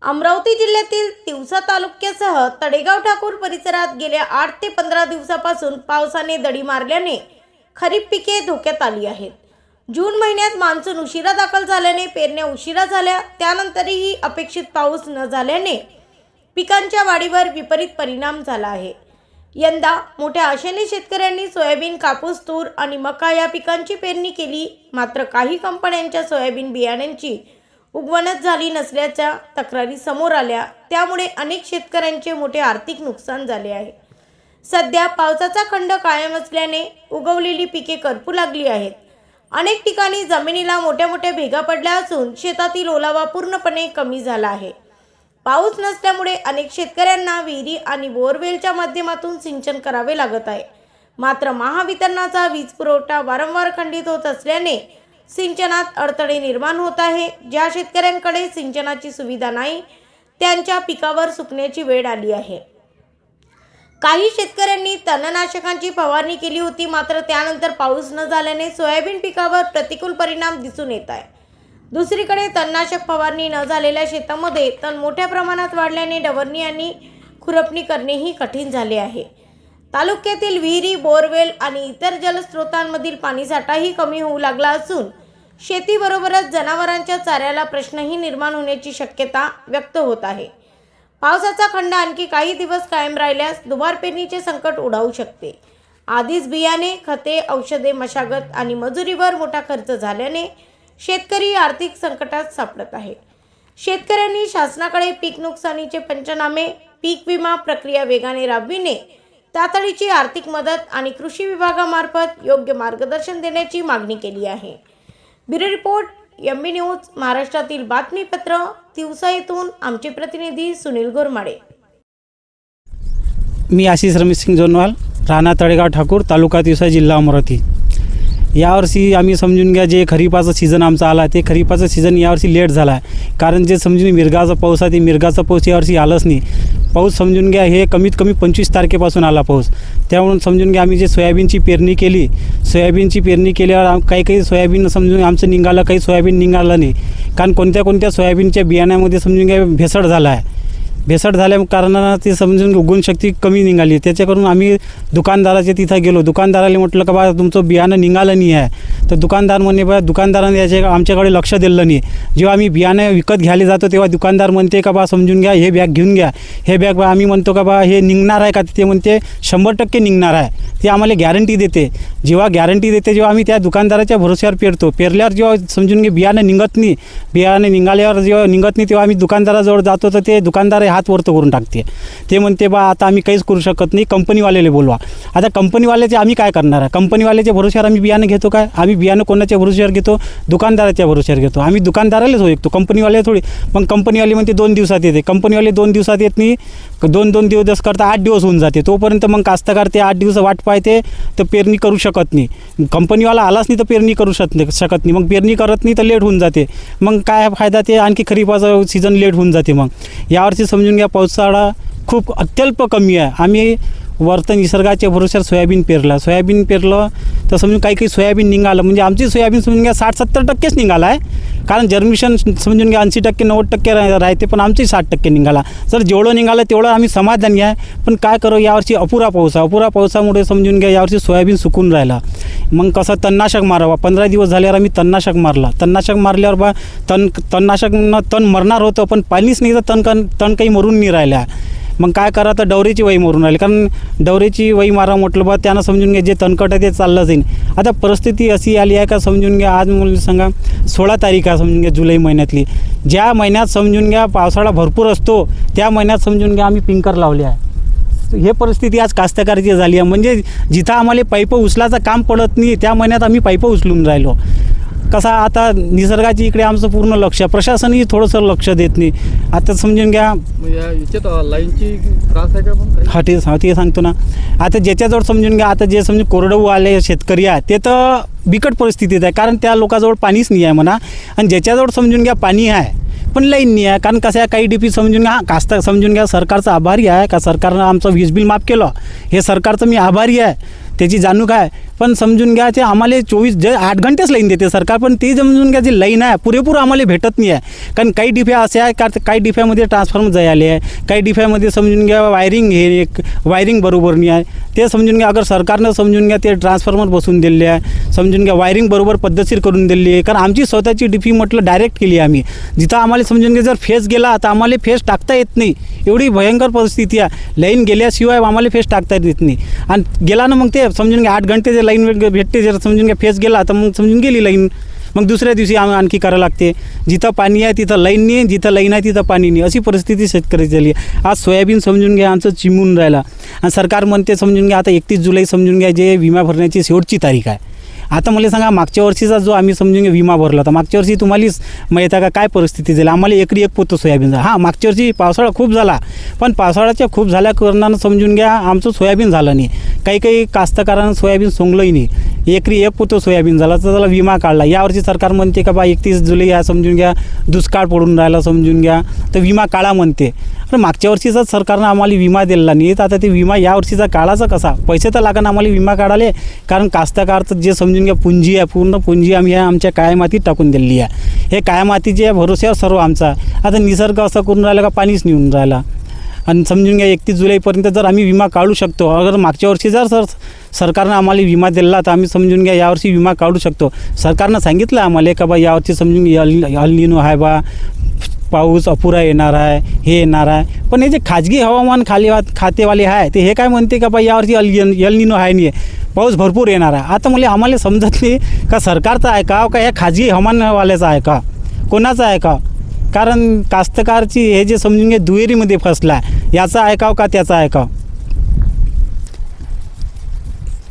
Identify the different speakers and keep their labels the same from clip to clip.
Speaker 1: अमरावती जिल्ह्यातील तिवसा तालुक्यासह तडेगाव ठाकूर परिसरात गेल्या 8 ते 15 दिवसापासून पावसाने दडी मारल्याने खरीप पिके धोक्यात आली आहेत। जून महिन्यात मान्सून उशिरा दाखल झाल्याने पेरण्या उशिरा झाल्या, त्यानंतरही अपेक्षित पाऊस न झाल्याने पिकांच्या वाढीवर विपरीत परिणाम झाला आहे। यंदा मोठ्या आशेने शेतकऱ्यांनी सोयाबीन, कापूस, तूर आणि मका या पिकांची पेरणी केली, मात्र काही कंपन्यांच्या सोयाबीन बियाण्यांची उगवणच झाली नसल्याच्या तक्रारी समोर आल्या, त्यामुळे अनेक शेतकऱ्यांचे मोठे आर्थिक नुकसान झाले आहे। सध्या पावसाचा खंड कायम असल्याने उगवलेली पिके करपू लागली आहेत। अनेक ठिकाणी जमिनीला मोठ्या मोठ्या भेगा पडल्या असून शेतातील ओलावा पूर्णपणे कमी झाला आहे। पाऊस नसल्यामुळे अनेक शेतकऱ्यांना विहिरी आणि बोरवेलच्या माध्यमातून सिंचन करावे लागत आहे। मात्र महावितरणाचा वीज पुरवठा वारंवार खंडित होत असल्याने सिंचनात अडथळे निर्माण होत आहे। ज्या शेतकऱ्यांकडे सिंचनाची सुविधा नाही त्यांच्या पिकावर सुकण्याची वेळ आली आहे। काही शेतकऱ्यांनी तणनाशकांची फवारणी केली होती, मात्र त्यानंतर पाऊस न झाल्याने सोयाबीन पिकावर प्रतिकूल परिणाम दिसून येत आहे। दुसरीकडे तणनाशक फवारणी न झालेल्या शेतामध्ये तण मोठ्या प्रमाणात वाढल्याने डवरणी आणि खुरपणी करणेही कठीण झाले आहे। तालुक्यातील विहिरी, बोरवेल आणि इतर जलस्रोतांमधील पाणीसाठाही कमी होऊ लागला असून शेतीबरोबरच जनावरांच्या चाऱ्याला प्रश्नही निर्माण होण्याची शक्यता व्यक्त होत आहे। पावसाचा खंड आणखी काही दिवस कायम राहिल्यास दुबार पेरणीचे संकट ओढावू शकते। आधीच बियाणे, खते, औषधे, मशागत आणि मजुरीवर मोठा खर्च झाल्याने शेतकरी आर्थिक संकटात सापडत आहे। शेतकऱ्यांनी शासनाकडे पीक नुकसानीचे पंचनामे, पीक विमा प्रक्रिया वेगाने राबविणे, तातडीची आर्थिक मदत आणि कृषी विभागामार्फत योग्य मार्गदर्शन देण्याची मागणी केली आहे। ब्युरो रिपोर्ट, MB न्यूज, महाराष्ट्रातील बातमीपत्र, तिवसा येथून आमचे प्रतिनिधी सुनील गोरमाडे।
Speaker 2: मी आशिष रमेश सिंग जोनवाल, राणा तडेगाव ठाकूर, तालुका तिवसा, जिल्हा अमरावती। यावर्षी आम्ही समजून घ्या जे खरीपाचा सीझन आमचा आला ते खरीपाचा सीझन यावर्षी लेट झाला आहे। कारण जे समजून मिरगाचा पाऊस आहे ते मिरगाचा पाऊस यावर्षी आलाच नाही। पाऊस समजून घ्या हे कमीत कमी 25 तारखेपासून आला पाऊस। त्यामुळे समजून घ्या आम्ही जे सोयाबीनची पेरणी केली, सोयाबीनची पेरणी केल्यावर काही सोयाबीन समजून आमचं निघालं, काही सोयाबीन निघालं नाही। कारण कोणत्या सोयाबीनच्या बियाण्यामध्ये समजून घ्या भेसळ झाला आहे। भेसळ झाल्या कारणानं ते समजून उगवण शक्ती कमी निघाली। त्याच्याकरून आम्ही दुकानदाराच्या तिथं गेलो, दुकानदाराला म्हटलं का बा तुमचं बियाणं निघालं नाही आहे। तर दुकानदार म्हणे बा दुकानदाराने आमच्याकडे लक्ष दिलं नाही। जेव्हा आम्ही बियाणं विकत घ्यायला जातो तेव्हा दुकानदार म्हणते का बा समजून घ्या हे बॅग घेऊन घ्या, हे बॅग बा आम्ही म्हणतो का बा हे निघणार आहे का, ते म्हणते 100% निघणार आहे, ते आम्हाला गॅरंटी देते। जेव्हा गॅरंटी देते जेव्हा आम्ही त्या दुकानदाराच्या भरोश्यावर पेरतो, पेरल्यावर जेव्हा समजून घे बियाणं निघत नाही, बियाणं निघाल्यावर जेव्हा निघत नाही तेव्हा आम्ही दुकानदाराजवळ जातो तर ते दुकानदार हात वरतो करून टाकते। ते म्हणते बा आता आम्ही काहीच करू शकत नाही, कंपनीवाल्याला बोलवा। आता कंपनीवाल्याचे आम्ही काय करणार आहे? कंपनीवाल्याच्या भरोश्यावर आम्ही बियाणं घेतो काय? आम्ही बियाणं कोणाच्या भरोश्यावर घेतो? दुकानदाराच्या भरोश्यावर घेतो। आम्ही दुकानदारालाच ओळखतो, कंपनीवाले थोडी। मग कंपनीवाले म्हणते 2 दिवसात येते, कंपनीवाले 2 दिवसात येत नाही, 2 दिवस करता 8 दिवस होऊन जाते। तोपर्यंत मग कास्तकार ते 8 दिवस वाट पाहते तर पेरणी करू शकत नाही। कंपनीवाला आलाच नाही तर पेरणी करू शकत नाही, मग पेरणी करत नाही तर लेट होऊन जाते। मग काय फायदा? ते आणखी खरीपाचं सीझन लेट होऊन जाते। मग यावर्षी समजून घ्या पावसाळा खूप अत्यल्प कमी आहे। आम्ही वर्तन निसर्गाच्या भरोश्यावर सोयाबीन पेरलं तर समजून काही सोयाबीन निघालं, म्हणजे आमची सोयाबीन समजून घ्या 60-70% निघाला आहे। कारण जर्मिशन समजून घ्या 80%-90% राहते, पण आमची 60% निघाला। जर जेवढं निघालं तेवढं आम्ही समाधानी आहे। पण काय करू, यावर्षी अपुरा पावसामुळे समजून घ्या यावर्षी सोयाबीन सुकून राहिला। मग कसं तणनाशक मारावं, 15 दिवस झाल्यावर आम्ही तणनाशक मारल्यावर बा तणनाशकनं तण मरणार होतं, पण पाणीच नाही तर तण काही मरून नाही राहिल्या। मग काय करा, तर डवरेची वही मरून राहिली। कारण डवरेची वही मारा म्हटलं बा त्यानं समजून घ्या जे तणकट आहे ते चाललं जाईल। आता परिस्थिती अशी आली आहे का समजून घ्या, आज मला सांगा 16 तारीख आहे समजून घ्या जुलै महिन्यातली। ज्या महिन्यात समजून घ्या पावसाळा भरपूर असतो त्या महिन्यात समजून घ्या आम्ही पिंकर लावले आहे। हे परिस्थिती आज कास्तकाराची झाली आहे। म्हणजे जिथं आम्हाला पाईप उचलायचं काम पडत नाही त्या महिन्यात आम्ही पाईप उचलून राहिलो। कसा आता निसर्गाची इकडे आमचं पूर्ण लक्ष, प्रशासनही थोडंसं लक्ष देत नाही। आता समजून घ्या
Speaker 3: लाईनची त्रास आहे का?
Speaker 2: ते सांगतो ना। आता ज्याच्याजवळ समजून घ्या, आता जे समजून कोरडवाहू आले शेतकरी आहे ते तर बिकट परिस्थितीत आहे, कारण त्या लोकांजवळ पाणीच नाही आहे म्हणा। आणि ज्याच्याजवळ समजून घ्या पाणी आहे पण लाईन नाही आहे, कारण कसं आहे काही डीपी समजून घ्या कास्त समजून घ्या सरकारचा आभारी आहे का सरकारनं आमचं वीज बिल माफ केलं, हे सरकारचं मी आभारी आहे, त्याची जाणूक आहे। पण समजून घ्या ते आम्हाला 8 घंटेच लाईन देते सरकार, पण ते समजून घ्या जी लाईन आहे पुरेपूर आम्हाला भेटत नाही आहे. कारण काही डिफ्या असे आहे का काही डिफ्यामध्ये ट्रान्सफॉर्मर जायले आहे, काही डिफ्यामध्ये समजून घ्या वायरिंग बरोबर नाही आहे. ते समजून घ्या अगर सरकारनं समजून घ्या ते ट्रान्सफॉर्मर बसवून दिले आहे, समजून घ्या वायरिंग बरोबर पद्धतशीर करून दिली आहे. कारण आमची स्वतःची डिफी म्हटलं डायरेक्ट केली आम्ही, जिथं आम्हाला समजून घ्या जर फेस गेला तर आम्हाला फेस टाकता येत नाही, एवढी भयंकर परिस्थिती आहे. लाईन गेल्याशिवाय आम्हाला फेस टाकता येत नाही. आणि गेला ना मग ते समजून घ्या 8 घंटे जे लाईन भेटते, जर समजून घ्या फेस गेला तर मग समजून गेली लाईन. मग दुसऱ्या दिवशी आणखी करावं लागते. जिथं पाणी आहे तिथं लाईन नाही, जिथं लाईन आहे तिथं पाणी नाही, अशी परिस्थिती शेतकरी झाली. आज सोयाबीन समजून घ्या आमचं चिमून राहिला आणि सरकार म्हणते समजून घ्या आता 31 जुलै समजून घ्या जे विमा भरण्याची शेवटची तारीख आहे. आता मला सांगा मागच्या वर्षीचा जो आम्ही समजून घ्या विमा भरला होता, मागच्या वर्षी तुम्हालाच माहीत आहे का काय परिस्थिती झाली. आम्हाला एकरी एक पोतं सोयाबीन झालं. हां मागच्या वर्षी पावसाळा खूप झाला, पण पावसाळ्याच्या खूप झाल्या कारणानं समजून घ्या आमचं सोयाबीन झालं नाही. काही कास्तकारांना सोयाबीन सोंगलंही नाही. एकरी एक पोतं सोयाबीन झाला तर त्याला विमा काढला. यावर्षी सरकार म्हणते का बा 31 जुलै या समजून घ्या दुष्काळ पडून राहिला समजून घ्या तर विमा काढा म्हणते. पण मागच्या वर्षीचाच सरकारनं आम्हाला विमा दिला नाही, तर आता ते विमा यावर्षीचा काढायचा कसा. पैसे तर लागण आम्हाला विमा काढाले, कारण कास्तकारचं जे समजून घ्या पुंजी आहे पूर्ण पुंजी आम्ही आमच्या काळ्या मातीत टाकून दिलेली आहे. हे काळ्या मातीच्या भरोश्यावर सर्व आमचा. आता निसर्ग असं करून राहिला का पाणीच निघून राहिला. आणि समजून घ्या 31 जुलैपर्यंत जर आम्ही विमा काढू शकतो, अगर मागच्या वर्षी जर सरकारनं आम्हाला विमा दिला तर आम्ही समजून घ्या यावर्षी विमा काढू शकतो. सरकारनं सांगितलं आम्हाला का बा यावर्षी समजून घ्या अल निनो आहे बा, पाऊस अपुरा येणार आहे, हे येणार आहे. पण हे जे खाजगी हवामान खातेवाले आहे ते हे काय म्हणते का बा यावर्षी अल निनो आहे नाही, पाऊस भरपूर येणार आहे. आता आम्हाला समजत नाही का सरकारचं आहे का या खाजगी हवामानवाल्याचं आहे का, कोणाचं आहे का. कारण कास्तकारची हे जे समजून घ्या दुहेरीमध्ये फसला, याचा ऐकाव का त्याचा ऐकाव.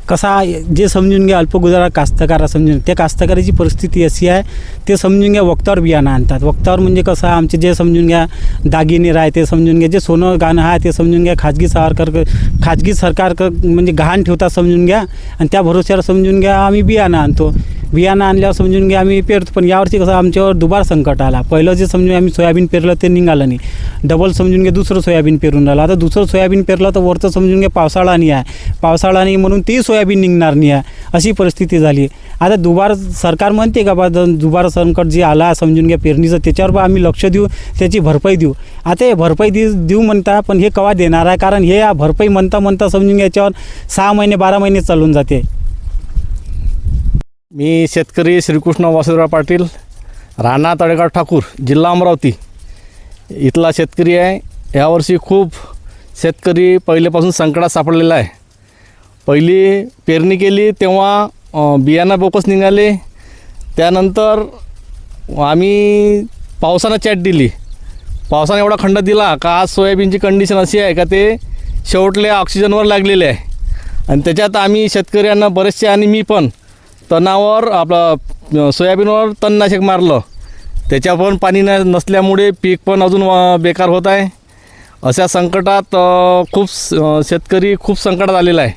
Speaker 2: कसा जे समजून घ्या अल्पगुजारा कास्तकार समजून त्या कास्तकाराची परिस्थिती अशी आहे, ते समजून घ्या वक्तावर बियाणं आणतात. वक्तावर म्हणजे कसं आमचे जे समजून घ्या दागिने राहते समजून घ्या, जे सोनं गाणं आहे ते समजून घ्या खाजगी सरकार म्हणजे गहाण ठेवतात समजून घ्या, आणि त्या भरोश्यावर समजून घ्या आम्ही बियाणं आणतो. बियाणं आणल्यावर समजून घ्या आम्ही पेरतो. पण यावर्षी कसं आमच्यावर दुबार संकट आला. पहिलं जे समजून आम्ही सोयाबीन पेरलं ते निघालं नाही, डबल समजून घ्या दुसरं सोयाबीन पेरून राहिलं. आता दुसरं सोयाबीन पेरलं तर वरचं समजून घ्या पावसाळा नाही आहे, पावसाळा नाही म्हणून ते सोयाबीन निघणार नाही आहे, अशी परिस्थिती झाली. आता दुबार सरकार म्हणते का बा दुबार संकट जे आला समजून घ्या पेरणीचं, त्याच्यावर बा आम्ही लक्ष देऊ, त्याची भरपाई देऊ. आता हे भरपाई देऊ म्हणता, पण हे केव्हा देणार आहे. कारण हे भरपाई म्हणता समजून घ्या याच्यावर 6 महिने 12 महिने चालून जाते.
Speaker 3: मी शेतकरी श्रीकृष्ण वासुदेवराव पाटील, राणा तळेगाव ठाकूर, जिल्हा अमरावती इथला शेतकरी आहे. यावर्षी खूप शेतकरी पहिलेपासून संकटात सापडलेला आहे. पहिली पेरणी केली तेव्हा बियाणं बोकस निघाले, त्यानंतर आम्ही पावसानं चॅट दिली. पावसाने एवढा खंड दिला का आज सोयाबीनची कंडिशन अशी आहे का ते शेवटल्या ऑक्सिजनवर लागलेले आहे. आणि त्याच्यात आम्ही शेतकऱ्यांना बरेचसे आणि मी पण तणावर आपलं सोयाबीनवर तणनाशक मारलं, त्याच्या पण पाणी नसल्यामुळे पीक पण अजून बेकार होत आहे. अशा संकटात खूप शेतकरी खूप संकटात आलेला आहे.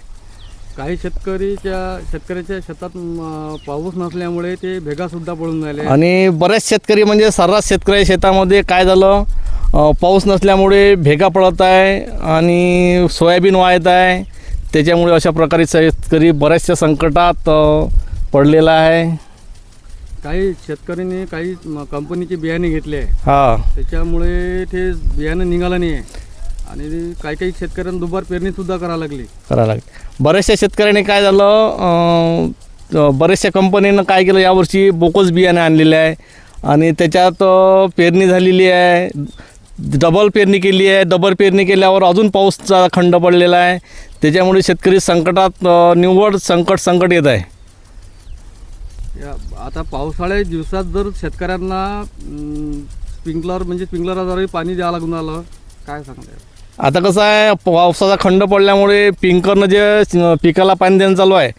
Speaker 4: काही शेतकऱ्याच्या शेतात पाऊस नसल्यामुळे ते भेगासुद्धा पडून राहिले.
Speaker 3: आणि बरेच शेतकरी म्हणजे सर्रास शेतकऱ्याच्या शेतामध्ये काय झालं, पाऊस नसल्यामुळे भेगा पडत आहे आणि सोयाबीन वाहत आहे. त्याच्यामुळे अशा प्रकारे शेतकरी बऱ्याचशा संकटात पडलेला आहे.
Speaker 4: काही शेतकऱ्यांनी काही कंपनीचे बियाणे घेतले आहे,
Speaker 3: हां
Speaker 4: त्याच्यामुळे ते बियाणं निघालं नाही आहे. आणि काही शेतकऱ्यांना दुबार पेरणीसुद्धा करावं लागली.
Speaker 3: बऱ्याचशा शेतकऱ्यांनी काय झालं, बऱ्याचशा कंपनीनं काय केलं यावर्षी बोकस बियाणे आणलेले आहे आणि त्याच्यात पेरणी झालेली आहे, डबल पेरणी केली आहे. डबल पेरणी केल्यावर अजून पाऊसचा खंड पडलेला आहे. त्याच्यामुळे शेतकरी संकटात निव्वळ संकट येत आहे.
Speaker 4: आता पावसाळ्या दिवसात जर शेतकऱ्यांना स्प्रिंकलरद्वारे पाणी द्यावं लागून आलं, काय सांगता.
Speaker 3: आता कसं आहे, पावसाचा खंड पडल्यामुळे स्प्रिंकलरनं जे पिकाला पाणी देणं चालू आहे,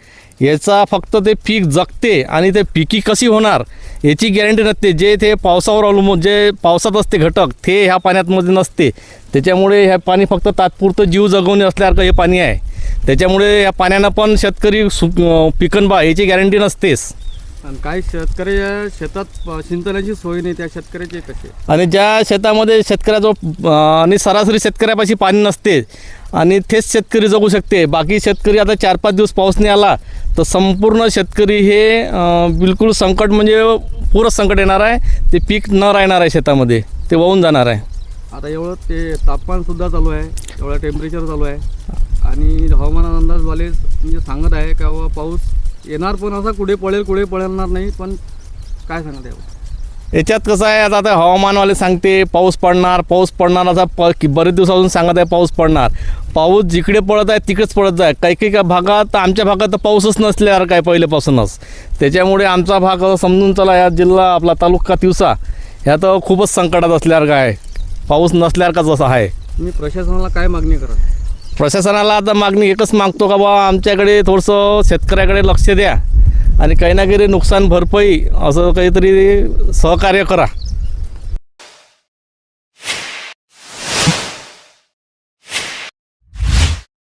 Speaker 3: याचा फक्त ते पीक जगते आणि ते पिकी कशी होणार याची गॅरंटी नसते. जे ते पावसावर अवलंबून जे पावसात असते घटक ते ह्या पाण्यामध्ये नसते. त्याच्यामुळे ह्या पाणी फक्त तात्पुरतं जीव जगवणे असल्यासारखं हे पाणी आहे. त्याच्यामुळे या पाण्यानं पण शेतकरी पिकन बा याची गॅरंटी नसतेच.
Speaker 4: आणि काही शेतकऱ्याच्या शेतात सिंचनाची सोय नाही, त्या शेतकऱ्याचे कसे?
Speaker 3: आणि ज्या शेतामध्ये शेतकऱ्याजवळ आणि सरासरी शेतकऱ्यापाशी पाणी नसते आणि तेच शेतकरी जगू शकते. बाकी शेतकरी आता 4-5 दिवस पाऊस नाही आला तर संपूर्ण शेतकरी हे बिलकुल संकट म्हणजे पुरं संकट येणार आहे. ते पीक न राहणार आहे शेतामध्ये, ते वाहून जाणार आहे.
Speaker 4: आता एवढं ते तापमानसुद्धा चालू आहे, एवढं टेम्परेचर चालू आहे आणि हवामान अंदाजवाले म्हणजे सांगत आहे का बाबा पाऊस येणार पण असा कुठे पडणार नाही. पण काय सांगत आहे
Speaker 3: याच्यात कसं आहे, आता हवामानवाले सांगते पाऊस पडणार असा बरेच दिवसापासून सांगत आहे पाऊस पडणार. पाऊस जिकडे पडत आहे तिकडेच पडत आहे. काही भागात, आमच्या भागात तर पाऊसच नसल्यासारखं आहे पहिल्यापासूनच. त्याच्यामुळे आमचा भाग समजून चला, या जिल्हा आपला तालुका तिवसा ह्या तर खूपच संकटात असल्यासारखं आहे, पाऊस नसल्यासारखाच असं आहे.
Speaker 4: तुम्ही प्रशासनाला काय मागणी करा?
Speaker 3: प्रशासनाला आता मागणी एकच मागतो का बा आमच्याकडे थोडंसं शेतकऱ्याकडे लक्ष द्या आणि काही ना काही नुकसान भरपाई असं काहीतरी सहकार्य करा.